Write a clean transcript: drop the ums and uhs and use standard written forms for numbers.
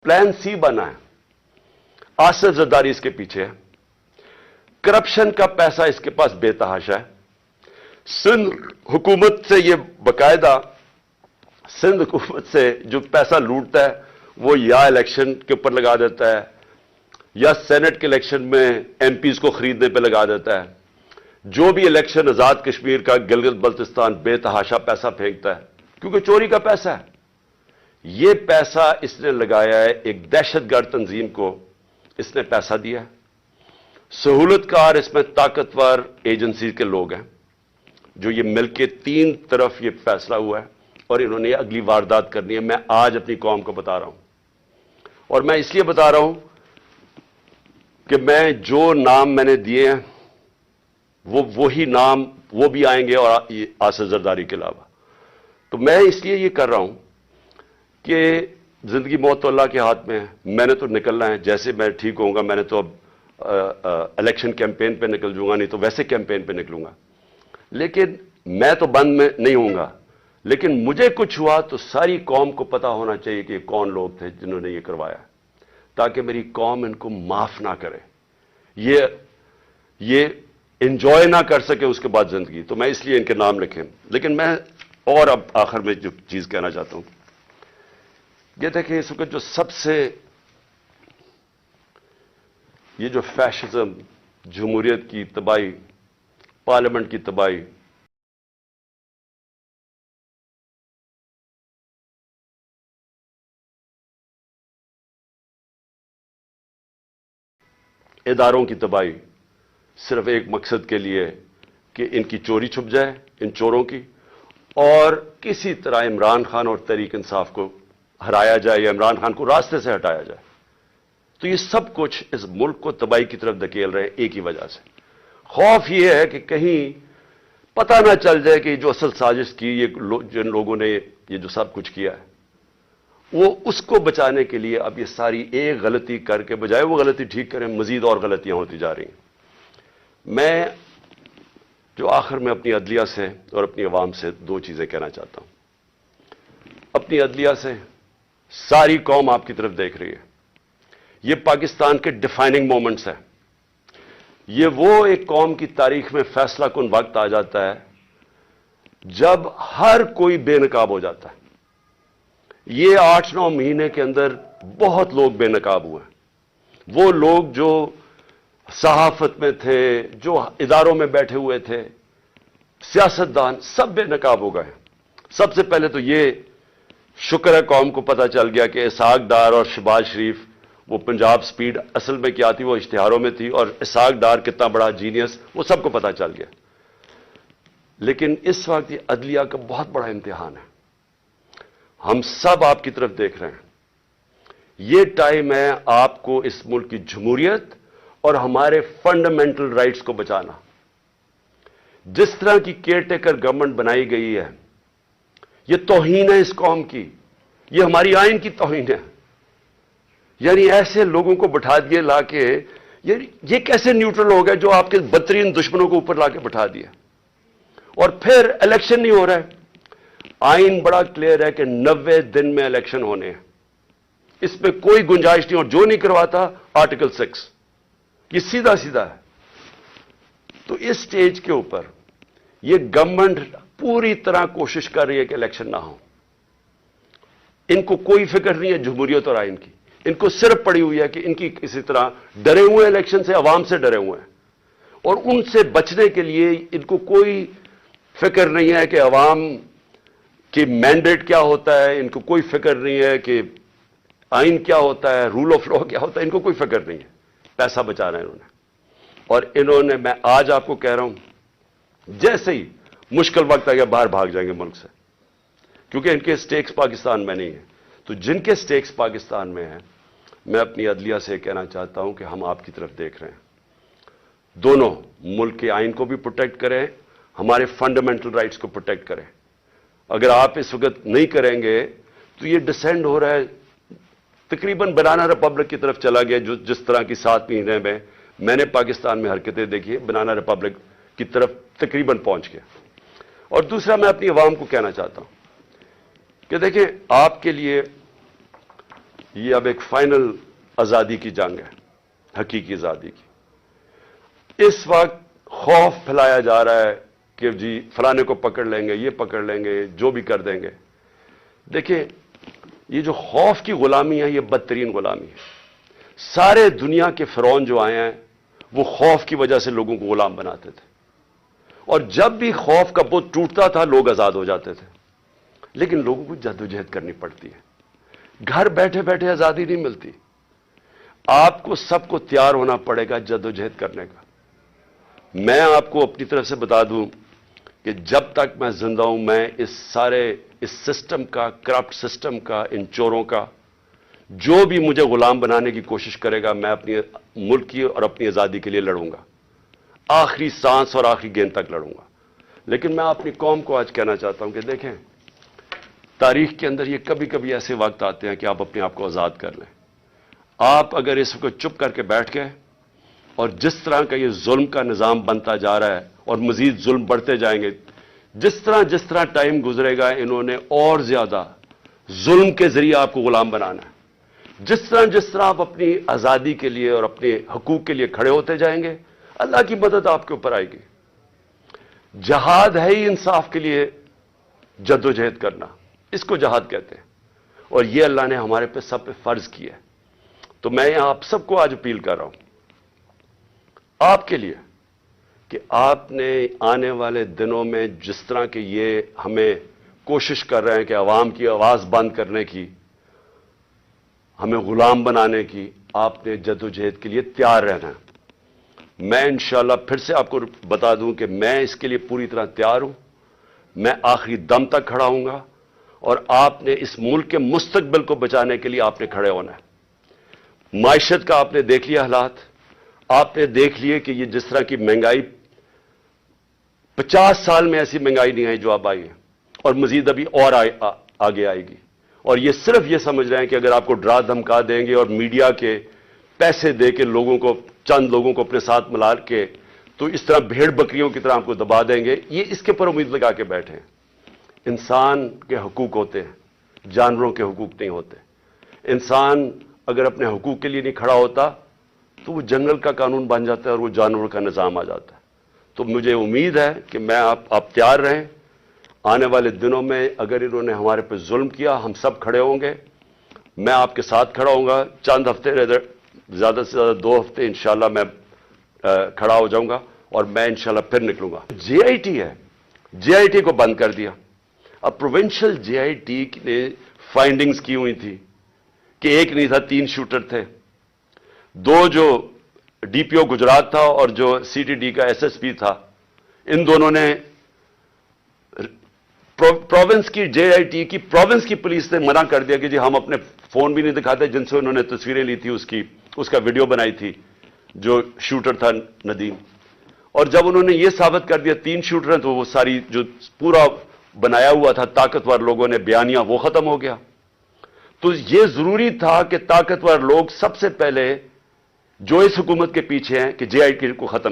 Plan C बना है, आसिफ जरदारी इसके पीछे है, करप्शन का पैसा इसके पास बेतहाशा है। सिंध हुकूमत से ये बकायदा सिंध हुकूमत से जो पैसा लूटता है वो या इलेक्शन के ऊपर लगा देता है या सेनेट के इलेक्शन में एमपीज को खरीदने पे लगा देता है। जो भी इलेक्शन आजाद कश्मीर का गिलगित बल्तिस्तान बेतहाशा पैसा फेंकता है क्योंकि चोरी का पैसा है। ये पैसा इसने लगाया है, एक दहशतगर्द तंजीम को इसने पैसा दिया है। सहूलतकार इसमें ताकतवर एजेंसी के लोग हैं जो ये मिलके तीन तरफ ये फैसला हुआ है और इन्होंने अगली वारदात करनी है। मैं आज अपनी कौम को बता रहा हूं और मैं इसलिए बता रहा हूं कि मैं जो नाम मैंने दिए हैं वही नाम वो भी आएंगे और आसिफ जरदारी के अलावा। तो मैं इसलिए ये कर रहा हूं कि जिंदगी मौत तो अल्लाह के हाथ में है। मैंने तो निकलना है, जैसे मैं ठीक होऊंगा मैंने तो अब इलेक्शन कैंपेन पे निकल जाऊंगा, नहीं तो वैसे कैंपेन पे निकलूंगा। लेकिन मैं तो बंद में नहीं होऊंगा, लेकिन मुझे कुछ हुआ तो सारी कौम को पता होना चाहिए कि कौन लोग थे जिन्होंने ये करवाया, ताकि मेरी कौम इनको माफ ना करे, ये एंजॉय ना कर सके उसके बाद जिंदगी। तो मैं इसलिए इनके नाम लिखे। लेकिन मैं और अब आखिर में जो चीज कहना चाहता हूं ये देखिए, इस वक्त जो सबसे ये जो फैशिज्म, जमहूरियत की तबाही, पार्लियामेंट की तबाही, इदारों की तबाही, सिर्फ एक मकसद के लिए कि इनकी चोरी छुप जाए, इन चोरों की, और किसी तरह इमरान खान और तहरीक इंसाफ को हराया जाए या इमरान खान को रास्ते से हटाया जाए। तो ये सब कुछ इस मुल्क को तबाही की तरफ धकेल रहे हैं एक ही वजह से। खौफ ये है कि कहीं पता ना चल जाए कि जो असल साजिश की ये जिन लोगों ने ये जो सब कुछ किया है वो उसको बचाने के लिए अब ये सारी एक गलती करके बजाय वो गलती ठीक करें, मजीद और गलतियां होती जा रही हैं। मैं जो आखिर में अपनी अदलिया से और अपनी अवाम से दो चीजें कहना चाहता हूं। अपनी अदलिया से, सारी कौम आपकी तरफ देख रही है। ये पाकिस्तान के डिफाइनिंग मोमेंट्स हैं। ये वो एक कौम की तारीख में फैसला कुन वक्त आ जाता है जब हर कोई बेनकाब हो जाता है। ये 8-9 महीने के अंदर बहुत लोग बेनकाब हुए। वो लोग जो सहाफत में थे, जो इदारों में बैठे हुए थे, सियासतदान, सब बेनकाब हो गए। सबसे पहले तो ये शुक्र है कौम को पता चल गया कि इसहाक डार और शहबाज शरीफ, वो पंजाब स्पीड असल में क्या थी वो इश्तिहारों में थी, और इसहाक डार कितना बड़ा जीनियस वो सबको पता चल गया। लेकिन इस वक्त ये अदलिया का बहुत बड़ा इम्तिहान है। हम सब आपकी तरफ देख रहे हैं। ये टाइम है आपको इस मुल्क की जमहूरियत और हमारे फंडामेंटल राइट्स को बचाना। जिस तरह की केयरटेकर गवर्नमेंट बनाई गई है ये तौहीन है इस कौम की, ये हमारी आइन की तौहीन है। यानी ऐसे लोगों को बिठा दिए लाके, ये कैसे न्यूट्रल हो गए जो आपके बदतरीन दुश्मनों को ऊपर लाके बिठा दिया, और फिर इलेक्शन नहीं हो रहा है। आइन बड़ा क्लियर है कि 90 दिन में इलेक्शन होने हैं, इस पर कोई गुंजाइश नहीं, और जो नहीं करवाता आर्टिकल 6, ये सीधा सीधा है। तो इस स्टेज के ऊपर ये गवर्नमेंट पूरी तरह कोशिश कर रही है कि इलेक्शन ना हो। इनको कोई फिक्र नहीं है जमहूरियत और आइन की, इनको सिर्फ पड़ी हुई है कि इनकी किसी तरह डरे हुए इलेक्शन से, अवाम से डरे हुए हैं, और उनसे बचने के लिए इनको कोई फिक्र नहीं है कि अवाम की मैंडेट क्या होता है, इनको कोई फिक्र नहीं है कि आइन क्या होता है, रूल ऑफ लॉ क्या होता है, इनको कोई फिक्र नहीं है। पैसा बचा रहे हैं इन्होंने, और इन्होंने, मैं आज आपको कह रहा हूं, जैसे ही मुश्किल वक्त आ गया बाहर भाग जाएंगे मुल्क से, क्योंकि इनके स्टेक्स पाकिस्तान में नहीं है। तो जिनके स्टेक्स पाकिस्तान में है, मैं अपनी अदलिया से कहना चाहता हूं कि हम आपकी तरफ देख रहे हैं। दोनों मुल्क के आइन को भी प्रोटेक्ट करें, हमारे फंडामेंटल राइट्स को प्रोटेक्ट करें। अगर आप इस वक्त नहीं करेंगे तो ये डिसेंड हो रहा है, तकरीबन बनाना रिपब्लिक की तरफ चला गया। जो जिस तरह की 7 महीने में मैंने पाकिस्तान में हरकतें देखी, बनाना रिपब्लिक की तरफ तकरीबन पहुंच गया। और दूसरा, मैं अपनी आवाम को कहना चाहता हूं कि देखिए, आपके लिए یہ اب ایک فائنل آزادی کی جنگ ہے, حقیقی آزادی کی. اس وقت خوف پھیلایا جا رہا ہے کہ جی فلانے کو پکڑ لیں گے, یہ پکڑ لیں گے, جو بھی کر دیں گے. دیکھیں, یہ جو خوف کی غلامی ہے یہ بدترین غلامی ہے. سارے دنیا کے فرعون جو آئے ہیں وہ خوف کی وجہ سے لوگوں کو غلام بناتے تھے, اور جب بھی خوف کا بت ٹوٹتا تھا لوگ آزاد ہو جاتے تھے. لیکن لوگوں کو جدوجہد کرنی پڑتی ہے, گھر بیٹھے بیٹھے آزادی نہیں ملتی. آپ کو سب کو تیار ہونا پڑے گا جدوجہد کرنے کا. میں آپ کو اپنی طرف سے بتا دوں کہ جب تک میں زندہ ہوں میں اس سسٹم کا, کرپٹ سسٹم کا, ان چوروں کا, جو بھی مجھے غلام بنانے کی کوشش کرے گا, میں اپنی ملک کی اور اپنی آزادی کے لیے لڑوں گا, آخری سانس اور آخری گیند تک لڑوں گا. لیکن میں اپنی قوم کو آج کہنا چاہتا ہوں کہ دیکھیں, تاریخ کے اندر یہ کبھی کبھی ایسے وقت آتے ہیں کہ آپ اپنے آپ کو آزاد کر لیں. آپ اگر اس کو چپ کر کے بیٹھ گئے اور جس طرح کا یہ ظلم کا نظام بنتا جا رہا ہے اور مزید ظلم بڑھتے جائیں گے, جس طرح ٹائم گزرے گا انہوں نے اور زیادہ ظلم کے ذریعے آپ کو غلام بنانا ہے. جس طرح آپ اپنی آزادی کے لیے اور اپنے حقوق کے لیے کھڑے ہوتے جائیں گے, اللہ کی مدد آپ کے اوپر آئے گی. جہاد ہے ہی انصاف کے لیے جدوجہد کرنا, اس کو جہاد کہتے ہیں, اور یہ اللہ نے ہمارے پہ سب پہ فرض کیا ہے. تو میں یہاں آپ سب کو آج اپیل کر رہا ہوں آپ کے لیے کہ آپ نے آنے والے دنوں میں جس طرح کہ یہ ہمیں کوشش کر رہے ہیں کہ عوام کی آواز بند کرنے کی, ہمیں غلام بنانے کی, آپ نے جدوجہد کے لیے تیار رہنا ہے. میں انشاءاللہ پھر سے آپ کو بتا دوں کہ میں اس کے لیے پوری طرح تیار ہوں. میں آخری دم تک کھڑا ہوں گا, اور آپ نے اس ملک کے مستقبل کو بچانے کے لیے آپ نے کھڑے ہونا ہے. معیشت کا آپ نے دیکھ لیا حالات, آپ نے دیکھ لیے کہ یہ جس طرح کی مہنگائی 50 سال میں ایسی مہنگائی نہیں آئی جو اب آئی ہے, اور مزید ابھی اور آگے آئے گی. اور یہ صرف یہ سمجھ رہے ہیں کہ اگر آپ کو ڈرا دھمکا دیں گے اور میڈیا کے پیسے دے کے چند لوگوں کو اپنے ساتھ ملا کے تو اس طرح بھیڑ بکریوں کی طرح آپ کو دبا دیں گے, یہ اس کے پر امید لگا کے بیٹھے ہیں. انسان کے حقوق ہوتے ہیں, جانوروں کے حقوق نہیں ہوتے. انسان اگر اپنے حقوق کے لیے نہیں کھڑا ہوتا تو وہ جنگل کا قانون بن جاتا ہے اور وہ جانوروں کا نظام آ جاتا ہے. تو مجھے امید ہے کہ میں آپ تیار رہیں. آنے والے دنوں میں اگر انہوں نے ہمارے پہ ظلم کیا, ہم سب کھڑے ہوں گے. میں آپ کے ساتھ کھڑا ہوں گا. چند ہفتے, زیادہ سے زیادہ 2 ہفتے انشاءاللہ میں کھڑا ہو جاؤں گا, اور میں انشاءاللہ پھر نکلوں گا. جے آئی ٹی ہے, جے آئی ٹی کو بند کر دیا. اب پروونشل جے آئی ٹی نے فائنڈنگز کی ہوئی تھی کہ ایک نہیں تھا, 3 شوٹر تھے. 2 جو ڈی پی او گجرات تھا اور جو سی ٹی ڈی کا ایس ایس پی تھا, ان دونوں نے پروونس کی جے آئی ٹی کی پروونس کی پولیس نے منع کر دیا کہ جی ہم اپنے فون بھی نہیں دکھاتے جن سے انہوں نے تصویریں لی تھی, اس کا ویڈیو بنائی تھی جو شوٹر تھا ندیم. اور جب انہوں نے یہ ثابت کر دیا 3 شوٹر ہیں, تو وہ ساری جو پورا بنایا ہوا تھا طاقتور لوگوں نے بیانیہ, وہ ختم ہو گیا. تو یہ ضروری تھا کہ طاقتور لوگ سب سے پہلے جو اس حکومت کے پیچھے ہیں کہ جے آئی ٹی کو ختم